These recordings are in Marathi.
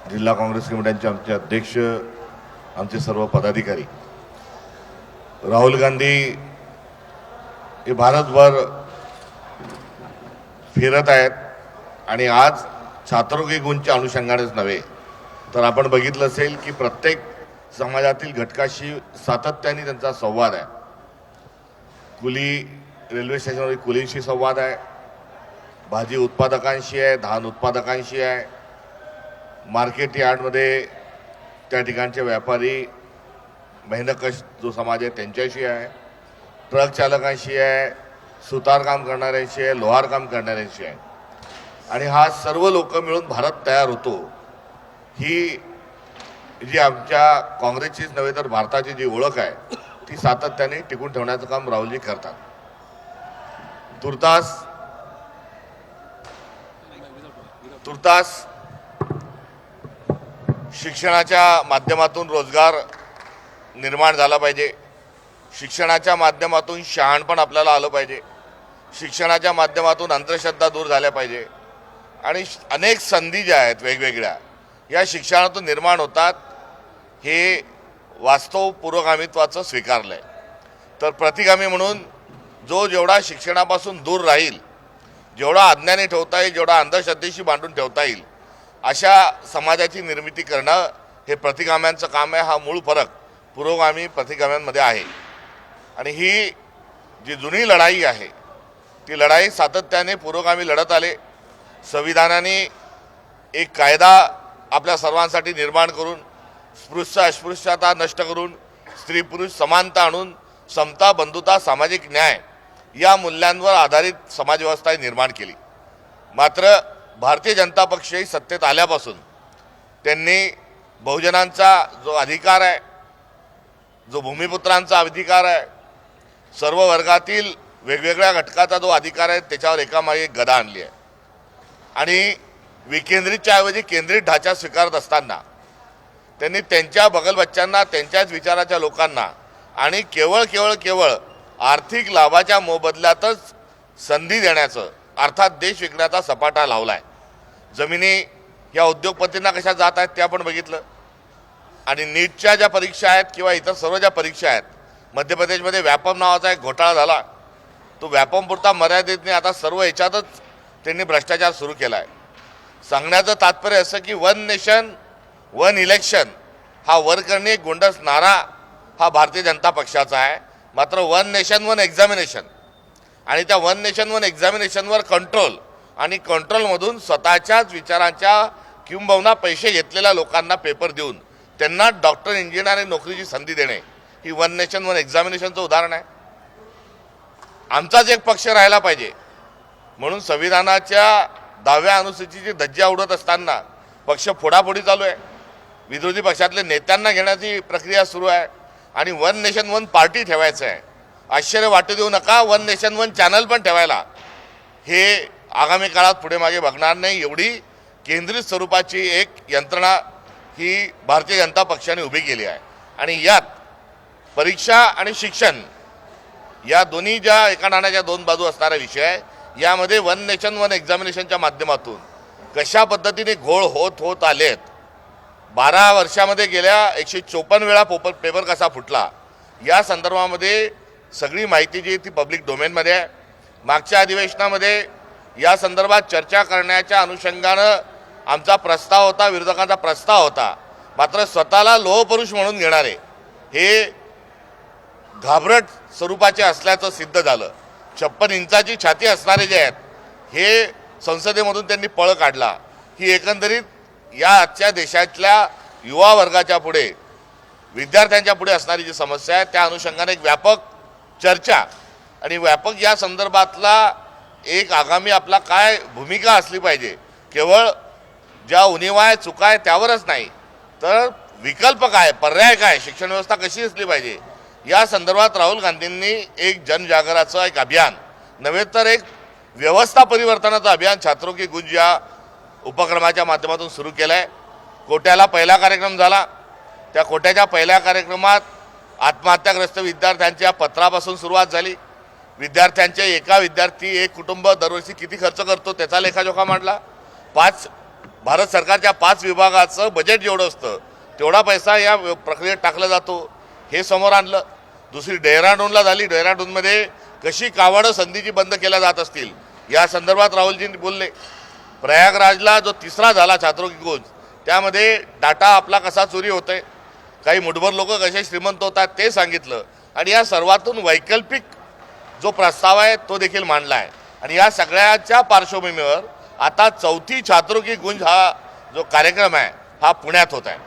जिल्हा काँग्रेस कमिट्यांचे आमचे अध्यक्ष, आमचे सर्व पदाधिकारी, राहुल गांधी हे भारतभर फिरत आहेत आणि आज छात्रवृत्ती गुणच्या अनुषंगानेच नव्हे तर आपण बघितलं असेल की प्रत्येक समाजातील घटकाशी सातत्याने त्यांचा संवाद आहे। कुली रेल्वे स्टेशनवर कुलींशी संवाद आहे, भाजी उत्पादकांशी आहे, धान उत्पादकांशी आहे, मार्केट यार्डमध्ये त्या ठिकाणचे व्यापारी मेहनतकश जो समाज आहे त्यांच्याशी आहे, ट्रक चालकांशी आहे, सुतारकाम करणाऱ्यांशी आहे, लोहारकाम करणाऱ्यांशी आहे आणि हा सर्व लोक मिळून भारत तयार होतो ही जी आमच्या काँग्रेसचीच नव्हे तर भारताची जी ओळख आहे ती सातत्याने टिकून ठेवण्याचं काम राहुलजी करतात। तुर्तास शिक्षणाच्या माध्यमातून रोजगार निर्माण झाला पाहिजे, शिक्षणाच्या माध्यमातून शहाणपण आपल्याला आलं पाहिजे, शिक्षणाच्या माध्यमातून अंधश्रद्धा दूर झाल्या पाहिजे आणि अनेक संधी ज्या आहेत वेगवेगळ्या या शिक्षणातून निर्माण होतात हे वास्तव पुरोगामित्वाचं स्वीकारलं आहे। तर प्रतिगामी म्हणून जो जेवढा शिक्षणापासून दूर राहील, जेवढा अज्ञानी ठेवता येईल, जेवढा अंधश्रद्धेशी बांधून ठेवता येईल अशा समाजाची निर्मिती करणं हे प्रतिगाम्यांचं काम आहे। हा मूळ फरक पुरोगामी प्रतिगाम्यांमध्ये आहे आणि ही जी जुनी लढाई आहे ती लढाई सातत्याने पुरोगामी लढत आले। संविधानाने एक कायदा आपल्या सर्वांसाठी निर्माण करून स्पृश्य अस्पृश्यता नष्ट करून स्त्री पुरुष समानता आणून समता, बंधुता, सामाजिक न्याय या मूल्यांवर आधारित समाजव्यवस्था निर्माण केली। मात्र भारतीय जनता पक्षही सत्तेत आल्यापासून त्यांनी बहुजनांचा जो अधिकार आहे, जो भूमिपुत्रांचा अधिकार आहे, सर्व वर्गातील वेगवेगळ्या घटकाचा जो अधिकार आहे त्याच्यावर एकामागे एक गदा आणली आहे आणि विकेंद्रितच्या ऐवजी केंद्रित ढाचा स्वीकारत असताना त्यांनी त्यांच्या बगलबच्च्यांना, त्यांच्याच विचाराच्या लोकांना आणि केवळ आर्थिक लाभाच्या मोबदल्यातच संधी देण्याचं अर्थात देश विकण्याचा सपाटा लावलाय। जमिनी या उद्योगपतींना कशा जात आहेत ते आपण बघितलं आणि नीटच्या ज्या परीक्षा आहेत किंवा इतर सर्व ज्या परीक्षा आहेत, मध्य प्रदेशमध्ये व्यापम नावाचा एक घोटाळा झाला, तो व्यापमपुरता मर्यादित नाही, आता सर्व याच्यातच त्यांनी भ्रष्टाचार सुरू केला आहे। सांगण्याचं तात्पर्य असं की वन नेशन वन इलेक्शन हा वर करणे गोंडस नारा हा भारतीय जनता पक्षाचा आहे। मात्र वन नेशन वन एक्झामिनेशन आणि त्या वन नेशन वन एक्झामिनेशनवर कंट्रोल आणि कंट्रोलमधून स्वतःच्याच विचारांच्या किंबहुना पैसे घेतलेल्या लोकांना पेपर देऊन त्यांना डॉक्टर, इंजिनियर आणि नोकरीची संधी देणे ही वन नेशन वन एक्झामिनेशनचं उदाहरण आहे। आमचाच एक पक्ष राहायला पाहिजे म्हणून संविधानाच्या 10व्या अनुसूचीची धज्जा उडत असताना पक्ष फोडाफोडी चालू आहे, विरोधी पक्षातले नेत्यांना घेण्याची प्रक्रिया सुरू आहे आणि वन नेशन वन पार्टी ठेवायचं आहे। आश्चर्य वाटू देऊ नका, वन नेशन वन चॅनल पण ठेवायला हे आगामी काळात पुढे मागे बघणार नाही, एवढी केंद्रित स्वरूपाची एक यंत्रणा ही भारतीय जनता पक्षाने उभी केली आहे। आणि यात परीक्षा आणि शिक्षण या दोन्ही ज्या एका नाण्याच्या दोन बाजू असणारा विषय आहे, यामध्ये वन नेशन वन एक्झामिनेशनच्या माध्यमातून कशा पद्धतीने घोळ होत आलेत, 12 वर्षामध्ये गेल्या 154 वेळा पेपर कसा फुटला या संदर्भामध्ये सगळी माहिती जी ती पब्लिक डोमेनमध्ये आहे। मागच्या अधिवेशनामध्ये या संदर्भात चर्चा करण्याच्या अनुषंगानं आमचा प्रस्ताव होता, विरोधकांचा प्रस्ताव होता, मात्र स्वतःला लोहपुरुष म्हणून घेणारे हे घाबरट स्वरूपाचे असल्याचं सिद्ध झालं। 56 इंचाची छाती असणारे जे आहेत हे संसदेमधून त्यांनी पळ काढला। ही एकंदरीत या आजच्या देशातल्या युवा वर्गाच्या पुढे, विद्यार्थ्यांच्या पुढे असणारी जी समस्या आहे त्या अनुषंगाने एक व्यापक चर्चा आणि व्यापक या संदर्भातला एक आगामी आपला काय भूमिका असली पाहिजे, केवळ ज्या उणिवा आहे, चुका आहे त्यावरच नाही तर विकल्प काय, पर्याय काय, शिक्षण व्यवस्था कशी असली पाहिजे या संदर्भात राहुल गांधींनी एक जनजागराचं एक अभियान नव्हे तर एक व्यवस्था परिवर्तनाचं अभियान छात्रों की गुंज या उपक्रमाच्या माध्यमातून सुरू केलं आहे। कोट्याला पहिला कार्यक्रम झाला, त्या कोट्याच्या पहिल्या कार्यक्रमात आत्महत्याग्रस्त विद्यार्थ्यांच्या पत्रापासून सुरुवात झाली। विद्यार्थ्यांचे एका विद्यार्थी एक कुटुंब दरवर्षी किती खर्च करतो त्याचा लेखाजोखा मांडला। 5 भारत सरकारच्या 5 विभागाचं बजेट जेवढं असतं तेवढा पैसा या प्रक्रियेत टाकला जातो हे समोर आणलं. दुसरी डेहराडूनला झाली. डेहराडूनमध्ये कशी कावडं संधीची बंद केल्या जात असतील या संदर्भात राहुलजी बोलले. प्रयागराजला जो तिसरा झाला छात्रों की गूंज, त्यामध्ये डाटा आपला कसा चोरी होतोय, काही मुठभर लोक कसे श्रीमंत होतात ते सांगितलं. आणि या सर्वातून वैकल्पिक जो प्रस्ताव आहे तो देखील मांडला आहे. आणि या सगळ्याच्या पार्श्वभूमीवर आता चौथी छात्रों की गूंज हा जो कार्यक्रम आहे हा पुण्यात होत आहे.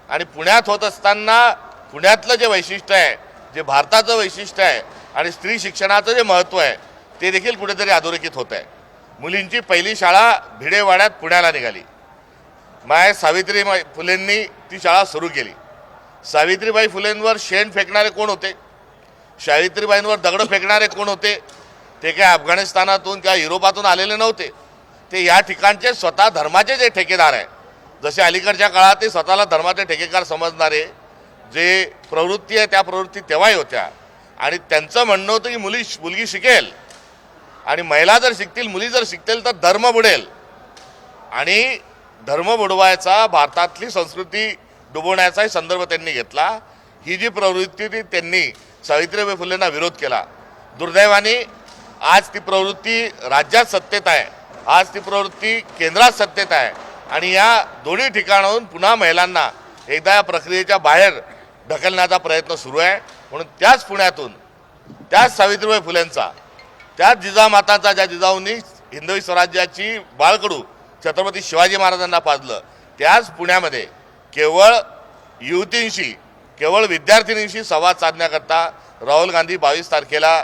आणि पुण्यात होत असताना पुण्यातलं जे वैशिष्ट्य आहे, जे भारताचं वैशिष्ट्य आहे आणि स्त्री शिक्षणाचं जे महत्त्व आहे ते देखील कुठेतरी अधोरेखित होत आहे. मुलींची पहिली शाळा भिडेवाड्यात पुण्याला निघाली. सावित्रीबाई फुलेंनी ती शाळा सुरू केली. सावित्रीबाई फुलेंवर शेण फेकणारे कोण होते? सावित्रीबाईंवर दगड फेकणारे कोण होते? ते काय अफगाणिस्तानातून किंवा युरोपातून आलेले नव्हते. ते या ठिकाणचे स्वतः धर्माचे जे ठेकेदार आहे, जसे अलीकडच्या काळात ते स्वतःला धर्माचे ठेकेदार समजणारे जे प्रवृत्ती आहे त्या प्रवृत्ती तेव्हाही होत्या. आणि त्यांचं म्हणणं होतं की मुलगी शिकेल आणि महिला जर शिकतील, मुली जर शिकतील तर धर्म बुडेल. आणि धर्म बुडवायचा, भारतातली संस्कृती डुबवण्याचाही संदर्भ त्यांनी घेतला. ही जी प्रवृत्ती ती त्यांनी सावित्रीबाई फुलेंना विरोध केला. दुर्दैवाने आज ती प्रवृत्ती राज्यात सत्तेत आहे, आज ती प्रवृत्ती केंद्रात सत्तेत आहे. आणि या दोन्ही ठिकाणाहून पुन्हा महिलांना एकदा या प्रक्रियेच्या बाहेर ढकलण्याचा प्रयत्न सुरू आहे. म्हणून त्याच पुण्यातून, त्याच सावित्रीबाई फुलेंचा, त्याच जिजामाताचा, ज्या जिजाऊंनी हिंदवी स्वराज्याची बाळकडू छत्रपती शिवाजी महाराजांना पाजलं, त्याच पुण्यामध्ये केवळ युवतींशी, केवळ विद्यार्थिनींशी संवाद साधण्याकरता राहुल गांधी 22 तारखेला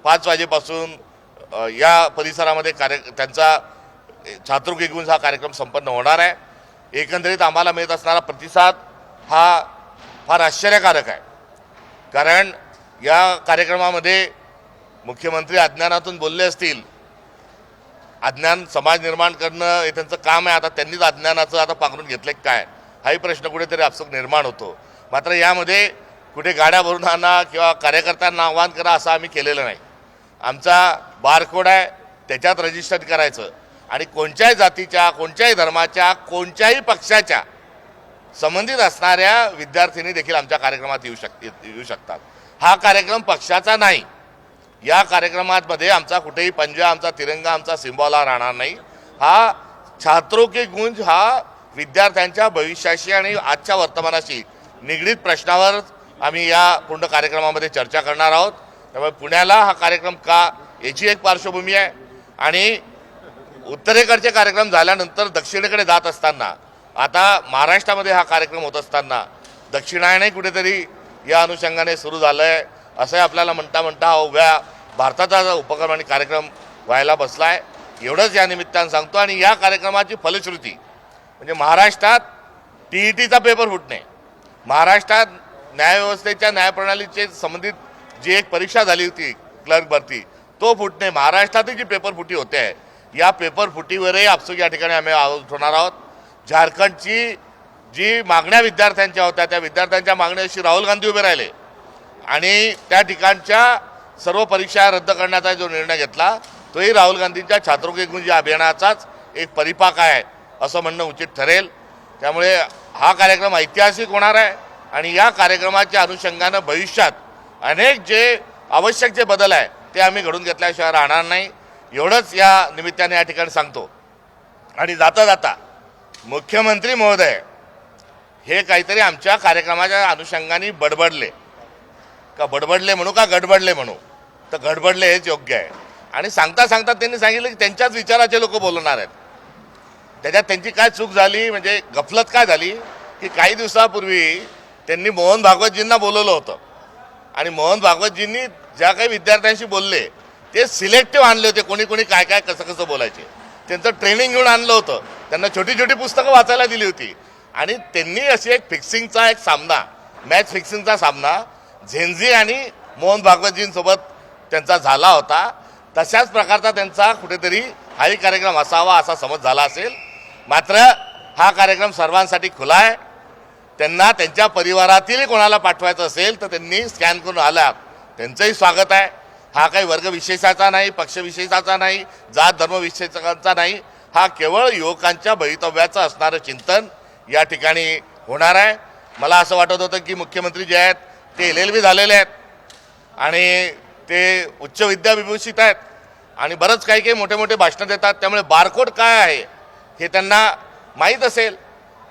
5 वाजेपासून या परिसरामध्ये त्यांचा छात्रों की गूंज हा कार्यक्रम संपन्न होणार आहे. एकंदरीत आम्हाला मिळत असणारा प्रतिसाद हा फार आश्चर्यकारक आहे. कारण या कार्यक्रमामध्ये मुख्यमंत्री अज्ञानातून बोलले असतील. अज्ञान समाज निर्माण करणं हे त्यांचं काम आहे. आता त्यांनीच अज्ञानाचं आता पांघरून घेतलं काय, हाही प्रश्न कुठेतरी आपसूक निर्माण होतो. मात्र यामध्ये कुठे गाड्या भरून आणा किंवा कार्यकर्त्यांना आव्हान करा असं आम्ही केलेलं नाही. आमचा बारकोड आहे, त्याच्यात रजिस्टर करायचं आणि कोणत्याही जातीच्या, कोणत्याही धर्माच्या, कोणत्याही पक्षाच्या संबंधित असणाऱ्या विद्यार्थिनी देखील आमच्या कार्यक्रमात येऊ शकतात. हा कार्यक्रम पक्षाचा नाही. या कार्यक्रमामध्ये आमचा कुठेही पंजा, आमचा तिरंगा, आमचा सिंबॉला राहणार नाही. हा छात्रों की गूंज हा विद्यार्थ्यांच्या भविष्याशी आणि आजच्या वर्तमानाशी निगडीत प्रश्नावर आम्ही या पूर्ण कार्यक्रमामध्ये चर्चा करणार आहोत. त्यामुळे पुण्याला हा कार्यक्रम का, याची एक पार्श्वभूमी आहे. आणि उत्तरेकडचे कार्यक्रम झाल्यानंतर दक्षिणेकडे जात असताना, आता महाराष्ट्रामध्ये हा कार्यक्रम होत असताना दक्षिणायनही कुठेतरी या अनुषंगाने सुरू झालं आहे असंही आपल्याला म्हणता म्हणता हा उभ्या भारताचा उपक्रम आणि कार्यक्रम व्हायला बसला आहे. एवढंच या निमित्तानं सांगतो. आणि या कार्यक्रमाची फलश्रुती म्हणजे महाराष्ट्रात TETचा पेपर फुटणे, महाराष्ट्रात न्यायव्यवस्थेच्या, न्यायप्रणालीचे संबंधित जी एक परीक्षा झाली होती क्लर्क भरती, तो फुटणे, महाराष्ट्रातही जी पेपर फुटी होते आहे, या पेपर फुटीवरही आपसूक या ठिकाणी आम्ही उठवणार आहोत. झारखंडची जी मागण्या विद्यार्थ्यांच्या होत्या, त्या विद्यार्थ्यांच्या मागण्याशी राहुल गांधी उभे राहिले आणि त्या ठिकाणच्या सर्व परीक्षा रद्द करण्याचा जो निर्णय घेतला तोही राहुल गांधींच्या छात्रों की गूंज या अभियानाचाच एक परिपाक आहे असं म्हणणं उचित ठरेल. त्यामुळे हा कार्यक्रम ऐतिहासिक होणार आहे आणि या कार्यक्रमाच्या अनुषंगानं भविष्यात अनेक जे आवश्यक जे बदल आहे ते आम्ही घडून घेतल्याशिवाय राहणार नाही. एवढंच या निमित्ताने या ठिकाणी सांगतो. आणि जाता जाता मुख्यमंत्री महोदय हे काहीतरी आमच्या कार्यक्रमाच्या अनुषंगाने बडबडले म्हणू का गडबडले म्हणू, तर गडबडले हेच योग्य आहे. आणि सांगता सांगता त्यांनी सांगितलं की त्यांच्याच विचाराचे लोक बोलणार आहेत. त्याच्यात त्यांची काय चूक झाली, म्हणजे गफलत काय झाली की काही दिवसापूर्वी त्यांनी मोहन भागवतजींना बोलवलं होतं आणि मोहन भागवतजींनी ज्या काही विद्यार्थ्यांशी बोलले ते सिलेक्टिव्ह आणले होते, कोणी कोणी काय काय कसं कसं बोलायचे. त्यांचं ट्रेनिंग घेऊन आणलं होतं, त्यांना छोटी छोटी पुस्तकं वाचायला दिली होती. आणि त्यांनी अशी एक फिक्सिंगचा एक सामना, मॅच फिक्सिंगचा सामना झेंझी आणि मोहन भागवतजींसोबत त्यांचा झाला होता. तशाच प्रकारचा त्यांचा कुठेतरी हाही कार्यक्रम असावा असा समज झाला असेल. मात्र हा कार्यक्रम सर्वांसाठी खुला आहे. त्यांना त्यांच्या परिवारातील कोणाला पाठवायचं असेल तर त्यांनी स्कॅन करून आला, त्यांचंही स्वागत आहे. हा काही वर्गविशेषाचा नाही, पक्षविशेषाचा नाही, जात धर्म विशेषाचा नाही. हा केवळ युवकांच्या भवितव्याचं असणारं चिंतन या ठिकाणी होणार आहे. मला असं वाटत होतं की मुख्यमंत्री जे आहेत ते LLB झालेले आहेत आणि ते उच्च विद्याविभूषित आहेत आणि बरंच काही काही मोठे मोठे भाषणं देतात, त्यामुळे बारकोड काय आहे हे त्यांना माहीत असेल.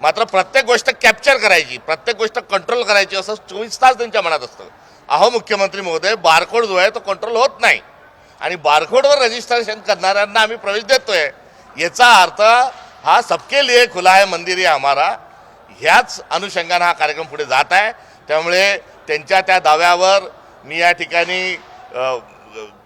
मात्र प्रत्येक गोष्ट कॅप्चर करायची, प्रत्येक गोष्ट कंट्रोल करायची असं 24 तास त्यांच्या मनात असतं. अहो मुख्यमंत्री महोदय, बारकोड जो आहे तो कंट्रोल होत नाही आणि बारकोडवर रजिस्ट्रेशन करणाऱ्यांना आम्ही प्रवेश देतोय, याचा अर्थ हा सबके लिए खुला है मंदिर आहे हमारा, ह्याच अनुषंगाने हा कार्यक्रम पुढे जात आहे. त्यामुळे त्यांच्या त्या दाव्यावर मी या ठिकाणी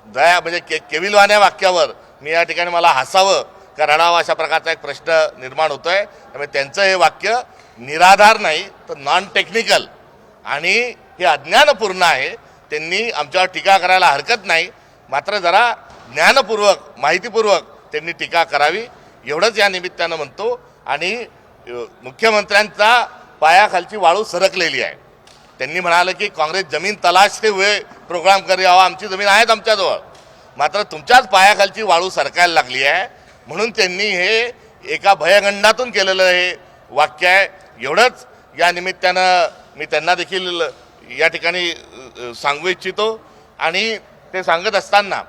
दया म्हणजे केविलवाण्या वाक्यावर मी या ठिकाणी मला हसावं का रडावं अशा प्रकारचा एक प्रश्न निर्माण होतोय. त्यामुळे त्यांचं हे वाक्य निराधार नाही तर नॉन टेक्निकल आणि हे अज्ञानपूर्ण आहे. त्यांनी आमच्यावर टीका करायला हरकत नाही, मात्र जरा ज्ञानपूर्वक माहितीपूर्वक त्यांनी टीका करावी एवढंच या निमित्तानं म्हणतो. आणि मुख्यमंत्र्यांचा पायाखालची वाळू सरकलेली आहे. त्यांनी म्हणाले की काँग्रेस जमीन तलाशते हुए प्रोग्राम करे, आमची जमीन आहेत आमच्याजवळ, मात्र तुमच्याच पायाखालची वाळू सरकायला लागली आहे. म्हणून त्यांनी हे एका भयगंडातून केलेलं हे वाक्य आहे. एवढंच या निमित्तानं मी त्यांना देखील या ठिकाणी सांगू इच्छितो. आणि ते सांगत असताना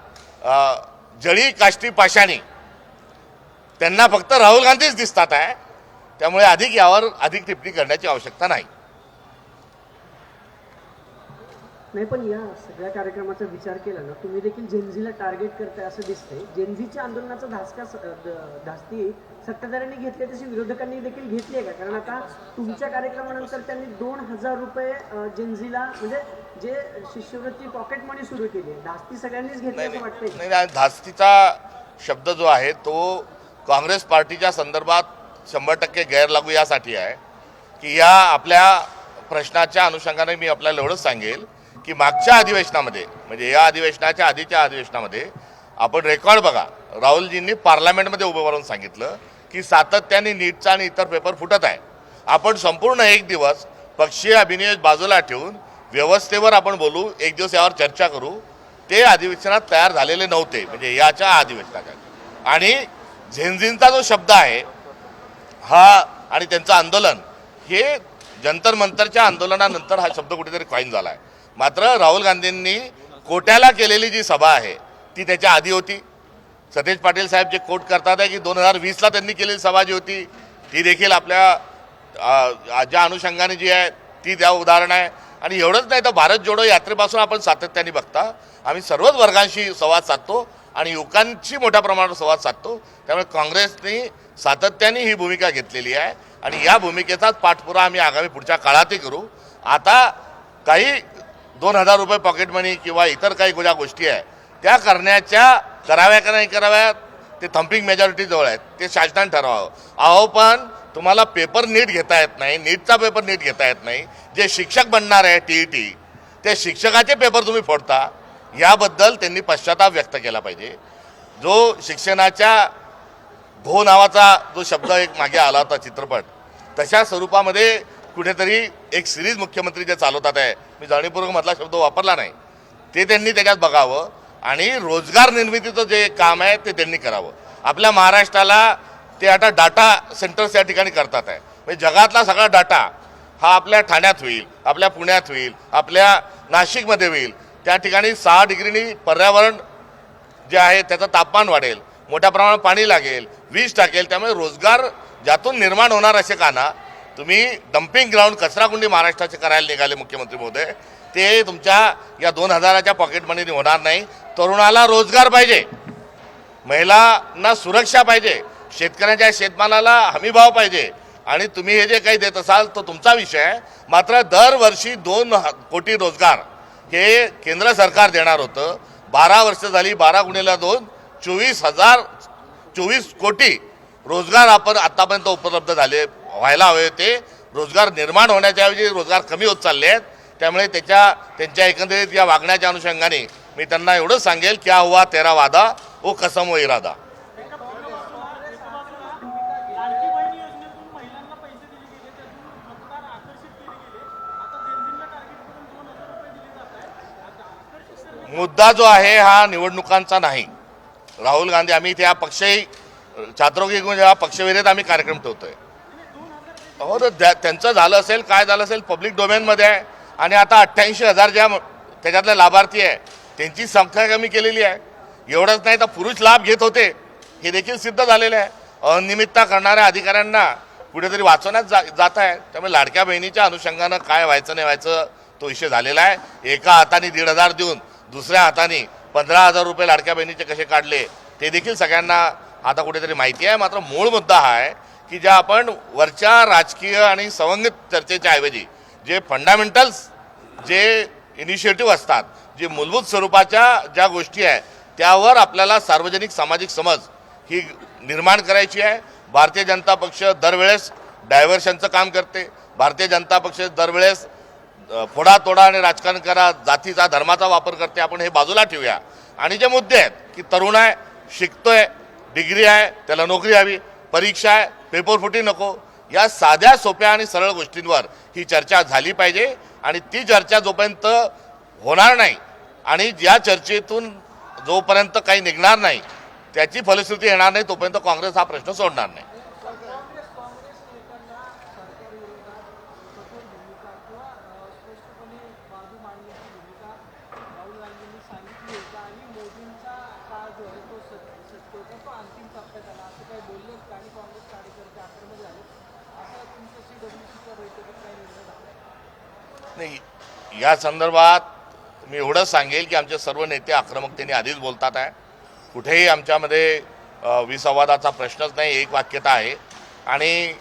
जळी काष्टी पाषाणी त्यांना फक्त राहुल गांधीच दिसतात आहे, त्यामुळे अधिक यावर अधिक टिप्पणी करण्याची आवश्यकता नाही. नाही, पण या सगळ्या कार्यक्रमाचा विचार केला ना, तुम्ही देखील जेनझीला टार्गेट करताय असं दिसतंय. जेनझीच्या आंदोलनाचा धास्ती सत्ताधाऱ्यांनी घेतली तशी विरोधकांनी देखील घेतली आहे का? कारण आता तुमच्या कार्यक्रमानंतर त्यांनी 2000 रुपये जेनझीला म्हणजे जे शिष्यवृत्ती पॉकेट मनी सुरू केली आहे, धास्ती सगळ्यांनीच घेतली असं वाटतंय. नाही, धास्तीचा शब्द जो आहे तो काँग्रेस पार्टीच्या संदर्भात 100% गैरलागू यासाठी आहे की या आपल्या प्रश्नाच्या अनुषंगाने मी आपल्याला एवढंच सांगेल की मागच्या अधिवेशनामध्ये म्हणजे या अधिवेशनाच्या आधीच्या अधिवेशनामध्ये आपण रेकॉर्ड बघा, राहुलजींनी पार्लमेंटमध्ये उभं राहून सांगितलं की सातत्याने नीटचा आणि इतर पेपर फुटत आहे. आपण संपूर्ण एक दिवस पक्षीय अभिनिवेश बाजूला ठेवून व्यवस्थेवर आपण बोलू, एक दिवस यावर चर्चा करू. ते अधिवेशनात तयार झालेले नव्हते म्हणजे याच्या अधिवेशनाच्या. आणि झेनझींचा जो शब्द आहे हा आणि त्यांचं आंदोलन हे जंतर मंतरच्या आंदोलनानंतर हा शब्द कुठेतरी कॉइन झाला आहे. मात्र राहुल गांधींनी कोट्याला केलेली जी सभा आहे ती त्याच्या आधी होती. सतेज पाटील साहेब जे कोट करतात आहे की 2020ला त्यांनी केलेली सभा जी होती ती देखील आपल्या ज्या अनुषंगाने जी आहे ती त्या उदाहरण आहे. आणि एवढंच नाही तर भारत जोडो यात्रेपासून आपण सातत्याने बघता आम्ही सर्वच वर्गांशी संवाद साधतो आणि युवकांशी मोठ्या प्रमाणावर संवाद साधतो. त्यामुळे काँग्रेसने सातत्याने ही भूमिका घेतलेली आहे आणि या भूमिकेचाच पाठपुरा आम्ही आगामी पुढच्या काळातही करू. आता काही 2000 रुपये पॉकेट मनी किंवा इतर काही ज्या गोष्टी आहेत त्या कराव्या का नाही कराव्यात ते थम्पिंग मेजॉरिटी जवळ आहेत, ते शासनाने ठरवावं. अहो पण तुम्हाला पेपर नीट घेता येत नाही, नीटचा पेपर नीट घेता येत नाही. जे शिक्षक बनणार आहे TET ते शिक्षकाचे पेपर तुम्ही फोडता, याबद्दल त्यांनी पश्चाताप व्यक्त केला पाहिजे. जो शिक्षणाच्या भो नावाचा जो शब्द एक मागे आला होता चित्रपट, तशा स्वरूपामध्ये कुठेतरी एक सिरीज मुख्यमंत्री जे चालवतात आहे, मी जाणीवपूर्वक मधला शब्द वापरला नाही, ते त्यांनी त्याच्यात बघावं आणि रोजगार निर्मितीचं जे काम आहे ते त्यांनी करावं. आपल्या महाराष्ट्राला ते आता डाटा सेंटर्स या ठिकाणी करतात आहे. म्हणजे जगातला सगळा डाटा हा आपल्या ठाण्यात होईल, आपल्या पुण्यात होईल, आपल्या नाशिकमध्ये होईल. त्या ठिकाणी 6 डिग्रीनी पर्यावरण जे आहे त्याचं तापमान वाढेल, मोठ्या प्रमाणात पाणी लागेल, वीज टाकेल. त्यामुळे रोजगार ज्यातून निर्माण होणार असे का ना, तुम्ही डम्पिंग ग्राउंड कचराकुंडी महाराष्ट्राचे करायला निघाले मुख्यमंत्री महोदय. ते तुमच्या या 2000च्या पॉकेट मनीने होणार नाही. तरुणाला रोजगार पाहिजे, महिलांना सुरक्षा पाहिजे, शेतकऱ्यांच्या शेतमालाला हमीभाव पाहिजे आणि तुम्ही हे जे काही देत असाल तो तुमचा विषय आहे. मात्र दरवर्षी 2 कोटी रोजगार हे केंद्र सरकार देणार होतं. 12 वर्ष झाली, 12 गुणिले 2 24 कोटी रोजगार आपण आतापर्यंत उपलब्ध झाले व्हायला हवे. ते रोजगार निर्माण होण्याच्याऐवजी रोजगार कमी होत चालले आहेत. त्यामुळे त्यांच्या एकंदरीत या वागण्याच्या अनुषंगाने मी त्यांना एवढंच सांगेल, क्या हुआ तेरा वादा वो कसम वो इरादा. मुद्दा जो आहे हा निवडणुकांचा नाही. राहुल गांधी, आम्ही त्या पक्षही छात्रों की गूंज हा पक्षविरहित आम्ही कार्यक्रम ठेवतोय. हो तर त्यांचं झालं असेल, काय झालं असेल पब्लिक डोमेनमध्ये आहे. आणि आता 88,000 ज्या त्याच्यातले लाभार्थी आहे त्यांची संख्या कमी केलेली आहे. एवढंच नाही तर पुरुष लाभ घेत होते हे देखील सिद्ध झालेलं आहे. अनियमितता करणाऱ्या अधिकाऱ्यांना कुठेतरी वाचवण्यात जात आहे. त्यामुळे लाडक्या बहिणीच्या अनुषंगानं काय व्हायचं नाही व्हायचं तो विषय झालेला आहे. एका हाताने 1,500 देऊन दुसऱ्या हाताने 15,000 रुपये लाडक्या बहिणीचे कसे काढले ते देखील सगळ्यांना आता कुठेतरी माहिती आहे. मात्र मूळ मुद्दा हा आहे की ज्या आपण वरच्या राजकीय आणि संबंधित चर्चेच्या ऐवजी जे फंडामेंटल्स जे इनिशिएटिव्ह असतात, जे मूलभूत स्वरूपाच्या ज्या गोष्टी आहेत त्यावर आपल्याला सार्वजनिक सामाजिक समज ही निर्माण करायची आहे. भारतीय जनता पक्ष दरवेळेस डायव्हर्शनचं काम करते. भारतीय जनता पक्ष दरवेळेस फोडातोडा आणि राजकारण करा, जातीचा धर्माचा वापर करते. आपण हे बाजूला ठेवूया आणि जे मुद्दे आहेत की तरुण आहे, शिकतोय, डिग्री आहे, त्याला नोकरी हवी, परीक्षा आहे, पेपर फुटी नको, या साध्या सोप्या आणि सरळ गोष्टींवर ही चर्चा झाली पाहिजे. आणि ती चर्चा जोपर्यंत होणार नाही आणि ज्या चर्चेतून जोपर्यंत काही निघणार नाही त्याची फलश्रुती येणार नाही तोपर्यंत काँग्रेस हा प्रश्न सोडणार नाही. नाही, या संदर्भात मी एवढंच सांगेल की आमचे सर्व नेते आक्रमकतेने आधीच बोलतात आहे. कुठेही आमच्यामध्ये विसंवादाचा प्रश्नच नाही, एक वाक्यता आहे. आणि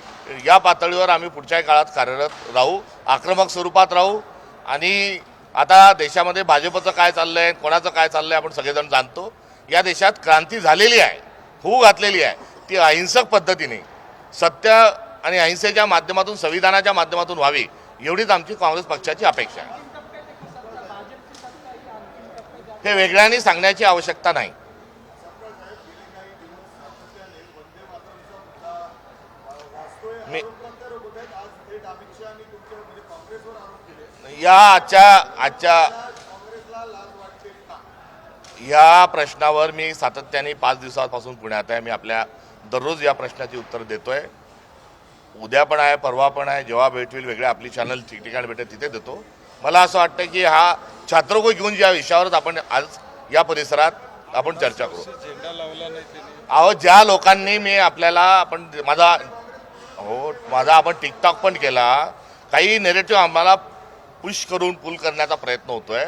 या पातळीवर आम्ही पुढच्या काळात कार्यरत राहू, आक्रमक स्वरूपात राहू. आणि आता देशामध्ये भाजपचं काय चाललं आहे, कोणाचं काय चाललं आहे आपण सगळेजण जाणतो. या देशात क्रांती झालेली आहे, होऊ घातलेली आहे. ती अहिंसक पद्धतीने सत्य आणि अहिंसेच्या माध्यमातून, संविधानाच्या माध्यमातून व्हावी एवढीच आमची काँग्रेस पक्षाची अपेक्षा आहे. हे वेगळ्याने सांगण्याची आवश्यकता नाही. या प्रश्नावर मी सातत्याने 5 दिवसांपासून पुण्यात आहे. मी आपल्या दररोज या प्रश्नाची उत्तर देतोय. उद्या पण आहे, परवा पण आहे, जेव्हा भेटतील वेगळ्या आपली चॅनल ठिकठिकाणी भेटेल तिथे देतो. मला असं वाटतं की हा छात्रों को घेऊन ज्या विषयावरच आपण आज या परिसरात आपण चर्चा करू. अहो, ज्या लोकांनी मी आपल्याला माझा आपण टिकटॉक पण केला, काही नेरेटिव्ह आम्हाला पुश करून पुल करण्याचा प्रयत्न होतोय,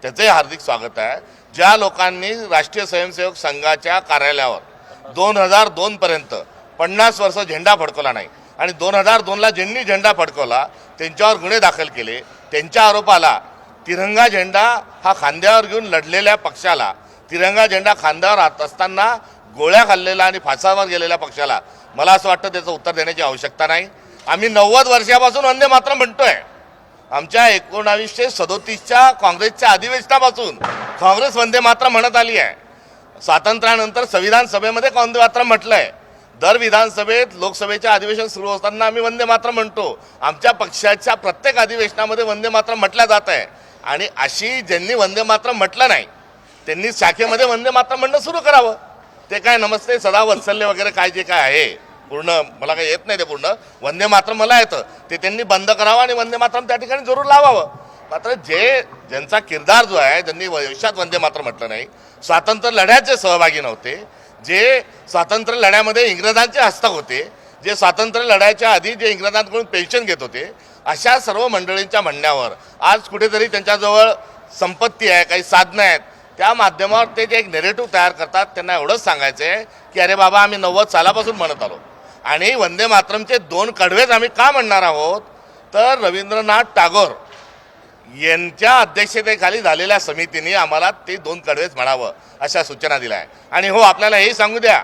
त्याचंही हार्दिक स्वागत आहे. ज्या लोकांनी राष्ट्रीय स्वयंसेवक संघाच्या कार्यालयावर 2002 पर्यंत 50 वर्ष झेंडा फडकवला नाही आणि 2002ला ज्यांनी झेंडा फडकवला त्यांच्यावर गुन्हे दाखल केले, त्यांच्या आरोपाला तिरंगा झेंडा हा खांद्यावर घेऊन लढलेल्या पक्षाला, तिरंगा झेंडा खांद्यावर असताना गोळ्या खाल्लेला आणि फासावर गेलेल्या पक्षाला मला असं वाटतं त्याचं उत्तर देण्याची आवश्यकता नाही. आम्ही 90 वर्षापासून वंदे मातरम म्हणतोय. आमच्या 1937च्या काँग्रेसच्या अधिवेशनापासून काँग्रेस वंदे मातरम म्हणत आली आहे. स्वातंत्र्यानंतर संविधान सभेमध्ये वंदे मातरम म्हटलंय. दर विधानसभेत, लोकसभेच्या अधिवेशन सुरू असताना आम्ही वंदे मातरम म्हणतो. आमच्या पक्षाच्या प्रत्येक अधिवेशनामध्ये वंदे मातरम म्हटलं जात आहे. आणि अशी ज्यांनी वंदे मातरम म्हटलं नाही त्यांनी शाखेमध्ये वंदे मातरम म्हणणं सुरू करावं. ते काय नमस्ते सदा वत्सल्य वगैरे काय जे काय आहे, पूर्ण मला काही येत नाही ते पूर्ण, वंदे मातरम मला येतं, ते त्यांनी बंद करावं आणि वंदे मातरम त्या ठिकाणी जरूर लावावं. मात्र ज्यांचा किरदार जो आहे, ज्यांनी भविष्यात वंदे मातरम म्हटलं नाही, स्वातंत्र्य लढ्याचे सहभागी नव्हते, जे स्वातंत्र्य लढ्यामध्ये इंग्रजांचे हस्तक होते, जे स्वातंत्र्य लढ्याच्या आधी जे इंग्रजांकडून पेन्शन घेत होते, अशा सर्व मंडळींच्या म्हणण्यावर आज कुठेतरी त्यांच्याजवळ संपत्ती आहे, काही साधनं आहेत, त्या माध्यमावर ते जे एक नेरेटिव्ह तयार करतात. त्यांना एवढंच सांगायचं आहे की अरे बाबा, आम्ही 90 सालापासून म्हणत आलो आणि वंदे मातरमचे 2 कडवेच आम्ही का म्हणणार आहोत, तर रवींद्रनाथ टागोर यांच्या अध्यक्षतेखाली झालेल्या समितीने आम्हाला ते 2 कडवेच म्हणावं अशा सूचना दिल्या आहे. आणि हो, आपल्याला हे सांगू द्या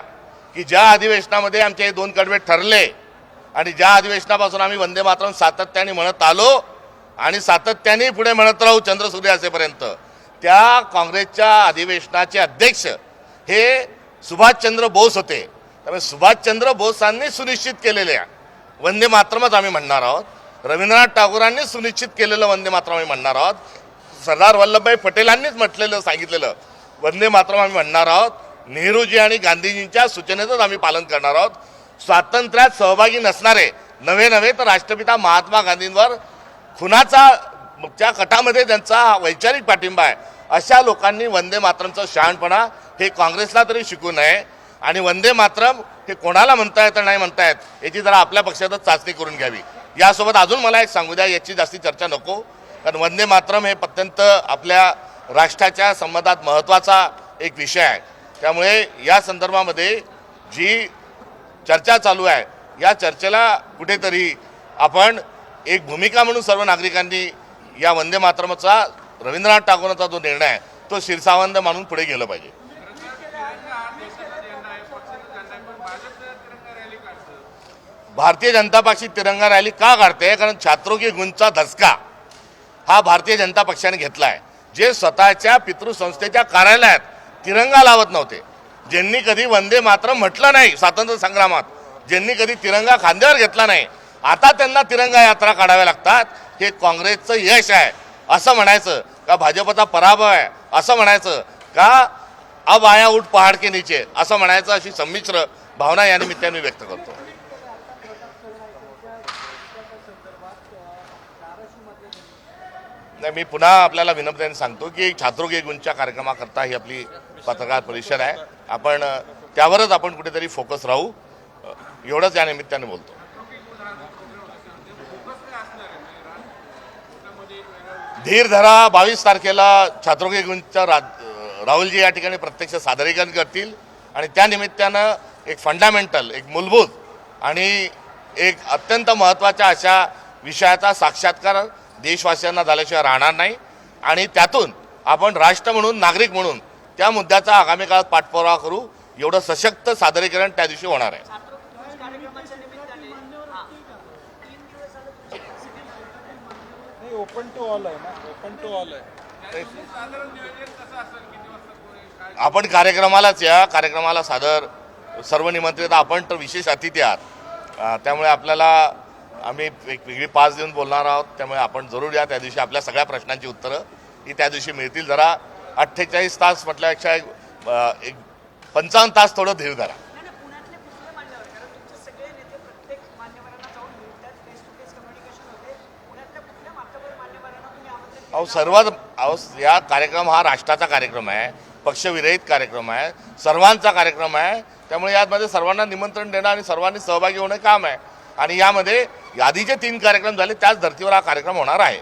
की ज्या अधिवेशनामध्ये आमचे हे 2 कडवे ठरले आणि ज्या अधिवेशनापासून आम्ही वंदे मातरम सातत्याने म्हणत आलो आणि सातत्याने पुढे म्हणत राहू चंद्रसूर्य असेपर्यंत, त्या काँग्रेसच्या अधिवेशनाचे अध्यक्ष हे सुभाषचंद्र बोस होते. त्यामुळे सुभाषचंद्र बोसांनी सुनिश्चित केलेल्या वंदे मातरमच आम्ही म्हणणार आहोत. रवींद्रनाथ टागोरांनी सुनिश्चित केलेलं वंदे मातरम आम्ही म्हणणार आहोत. सरदार वल्लभभाई पटेलांनीच म्हटलेलं, सांगितलेलं वंदे मातरम आम्ही म्हणणार आहोत. नेहरूजी आणि गांधीजींच्या सूचनेचंच आम्ही पालन करणार आहोत. स्वातंत्र्यात सहभागी नसणारे नव्हे तर राष्ट्रपिता महात्मा गांधींवर खुनाच्या कटामध्ये ज्यांचा वैचारिक पाठिंबा आहे अशा लोकांनी वंदे मातरमचं शहाणपणा हे काँग्रेसला तरी शिकू नये. आणि वंदे मातरम हे कोणाला म्हणता येतं नाही म्हणतायत याची जरा आपल्या पक्षातच चाचणी करून घ्यावी. यासोबत अजून मला एक सांगू द्या, याची जास्ती चर्चा नको, कारण वंदे मातरम हे अत्यंत आपल्या राष्ट्राच्या संबंधात महत्त्वाचा एक विषय आहे. त्यामुळे या संदर्भामध्ये जी चर्चा चालू आहे या चर्चेला कुठेतरी आपण एक भूमिका म्हणून सर्व नागरिकांनी या वंदे मातरमचा रवींद्रनाथ टागोरांचा जो निर्णय आहे तो शिरसावंद मानून पुढे गेलं पाहिजे. भारतीय जनता पक्ष तिरंगा रॅली का काढते? कारण छात्रों की गुंजचा धसका हा भारतीय जनता पक्षाने घेतला आहे. जे स्वतःच्या पितृसंस्थेच्या कार्यालयात तिरंगा लावत नव्हते, ज्यांनी कधी वंदे मातरम म्हटलं नाही स्वातंत्र्य संग्रामात, ज्यांनी कधी तिरंगा खांद्यावर घेतला नाही, आता त्यांना तिरंगा यात्रा काढाव्या लागतात. हे काँग्रेसचं यश आहे असं म्हणायचं का भाजपचा पराभव आहे असं म्हणायचं का अब आया उठ पहाड के नीचे असं म्हणायचं, अशी संमिश्र भावना या निमित्ताने मी व्यक्त करतो. नाही, मी पुन्हा आपल्याला विनम्रतेने सांगतो की छात्रों के गुंजच्या कार्यक्रमाकरता ही आपली पत्रकार परिषद आहे. आपण त्यावरच आपण कुठेतरी फोकस राहू एवढंच या निमित्ताने बोलतो. धीर धरा 22 तारखेला छात्रों के गुंजच्या राहुलजी या ठिकाणी प्रत्यक्ष सादरीकरण करतील आणि त्या निमित्तानं एक फंडामेंटल, एक मूलभूत आणि एक अत्यंत महत्त्वाच्या अशा विषयाचा साक्षात्कार देशवासियांना झाल्याशिवाय राहणार नाही. आणि त्यातून आपण राष्ट्र म्हणून, नागरिक म्हणून त्या मुद्द्याचा आगामी काळात पाठपुरावा करू, एवढं सशक्त सादरीकरण त्या दिवशी होणार आहे. ओपन टू ऑल आहे ना, ओपन टू ऑल आहे. आपण कार्यक्रमालाच या, कार्यक्रमाला सादर सर्व निमंत्रित, आपण तर विशेष अतिथी आहात. त्यामुळे आपल्याला आम्ही एक वेगळी पास देऊन बोलणार आहोत. त्यामुळे आपण जरूर या. त्या दिवशी आपल्या सगळ्या प्रश्नांची उत्तरं ही त्या दिवशी मिळतील. जरा 48 तास म्हटल्यापेक्षा एक 55 तास थोडं धीर धरा. या कार्यक्रम हा राष्ट्राचा कार्यक्रम आहे, पक्षविरहित कार्यक्रम आहे, सर्वांचा कार्यक्रम आहे. त्यामुळे यामध्ये सर्वांना निमंत्रण देणं आणि सर्वांनी सहभागी होणं काम आहे. आणि यामध्ये यादीचे 3 कार्यक्रम झाले, त्याच धर्तीवर हा कार्यक्रम होणार आहे.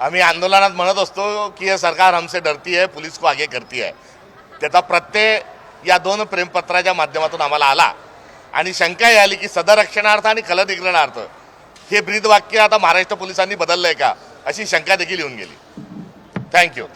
आम्ही आंदोलनात म्हणत असतो की हे सरकार हमसे डरती है, पुलिस को आगे करती है. त्याचा प्रत्यय या 2 प्रेमपत्राच्या माध्यमातून आम्हाला आला. आणि शंका आली की सदरक्षणार्थ आणि खलनिग्रहणार्थ हे ब्रीदवाक्य आता महाराष्ट्र पोलिसांनी बदललंय का, अशी शंका देखील येऊन गेली. थँक्यू.